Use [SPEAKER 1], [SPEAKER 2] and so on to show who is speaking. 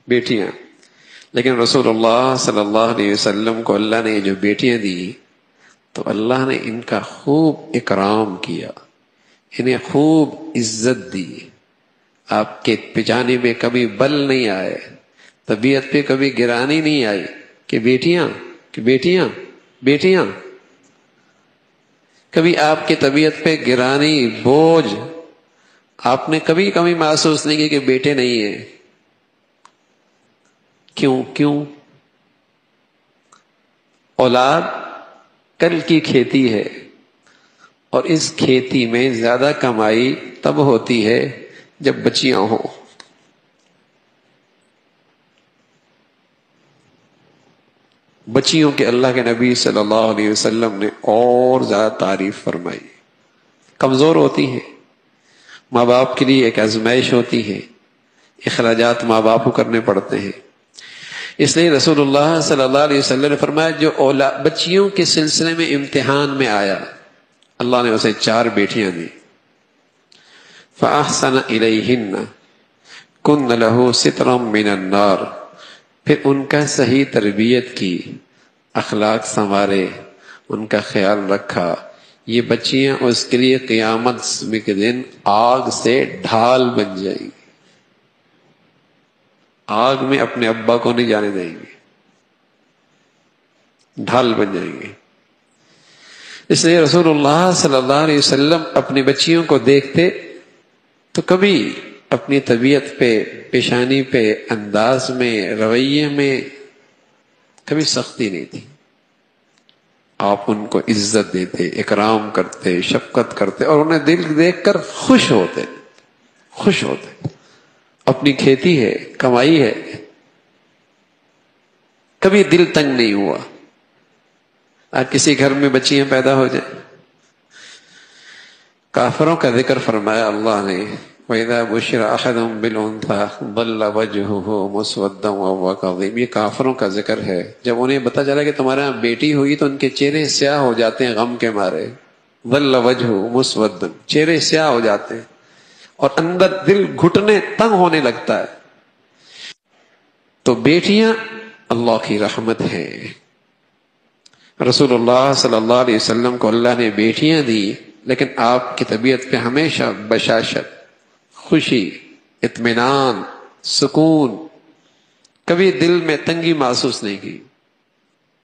[SPEAKER 1] بیٹیاں. لیکن رسول اللہ صلی اللہ علیہ وسلم کو اللہ نے جو بیٹیاں دی تو اللہ نے ان کا خوب اکرام کیا، انہیں خوب عزت دی. آپ کے پچانے میں کبھی بل نہیں آئے، طبیعت پہ کبھی گرانی نہیں آئی کہ بیٹیاں کہ بیٹیاں بیٹیاں. کبھی آپ کی طبیعت پہ گرانی، بوجھ آپ نے کبھی کبھی محسوس نہیں کی کہ بیٹے نہیں ہیں. کیوں؟ اولاد کل کی کھیتی ہے، اور اس کھیتی میں زیادہ کمائی تب ہوتی ہے جب بچیاں ہوں. بچیوں کے اللہ کے نبی صلی اللہ علیہ وسلم نے اور زیادہ تعریف فرمائی. کمزور ہوتی ہیں، ماں باپ کے لیے ایک آزمائش ہوتی ہے، اخراجات ماں باپ کو کرنے پڑتے ہیں. اس لیے رسول اللہ صلی اللہ علیہ وسلم نے فرمایا جو بچیوں کے سلسلے میں امتحان میں آیا، اللہ نے اسے 4 بیٹیاں دی. فَأَحْسَنَ إِلَيْهِنَّ كُنَّ لَهُ سِتْرًا مِّنَ النَّارِ، پھر ان کا صحیح تربیت کی، اخلاق سنوارے، ان کا خیال رکھا. یہ بچیاں اس کے لیے قیامت کے دن آگ سے ڈھال بن جائیں گی. آگ میں اپنے ابا کو نہیں جانے دیں گے، ڈھال بن جائیں گے. اس لیے رسول اللہ صلی اللہ علیہ وسلم اپنی بچیوں کو دیکھتے تو کبھی اپنی طبیعت پہ، پیشانی پہ، انداز میں، رویے میں کبھی سختی نہیں تھی. آپ ان کو عزت دیتے، اکرام کرتے، شفقت کرتے، اور انہیں دل دیکھ کر خوش ہوتے. اپنی کھیتی ہے، کمائی ہے، کبھی دل تنگ نہیں ہوا. آج کسی گھر میں بچیاں پیدا ہو جائیں، کافروں کا ذکر فرمایا اللہ نے، وَإِذَا بُشِّرَ أَحَدُهُم بِالْأُنثَىٰ ظَلَّ وَجْهُهُ مُسْوَدًّا وَهُوَ كَظِيمٌ. یہ کافروں کا ذکر ہے. جب انہیں پتا چلا کہ تمہارے یہاں بیٹی ہوئی تو ان کے چہرے سیاہ ہو جاتے ہیں غم کے مارے. ظَلَّ وَجْهُهُ مُسْوَدًّا، چہرے سیاہ ہو جاتے ہیں اور اندر دل گھٹنے تنگ ہونے لگتا ہے. تو بیٹیاں اللہ کی رحمت ہیں. رسول اللہ صلی اللہ علیہ وسلم کو اللہ نے بیٹیاں دی، لیکن آپ کی طبیعت پہ ہمیشہ بشاشت، خوشی، اطمینان، سکون، کبھی دل میں تنگی محسوس نہیں کی.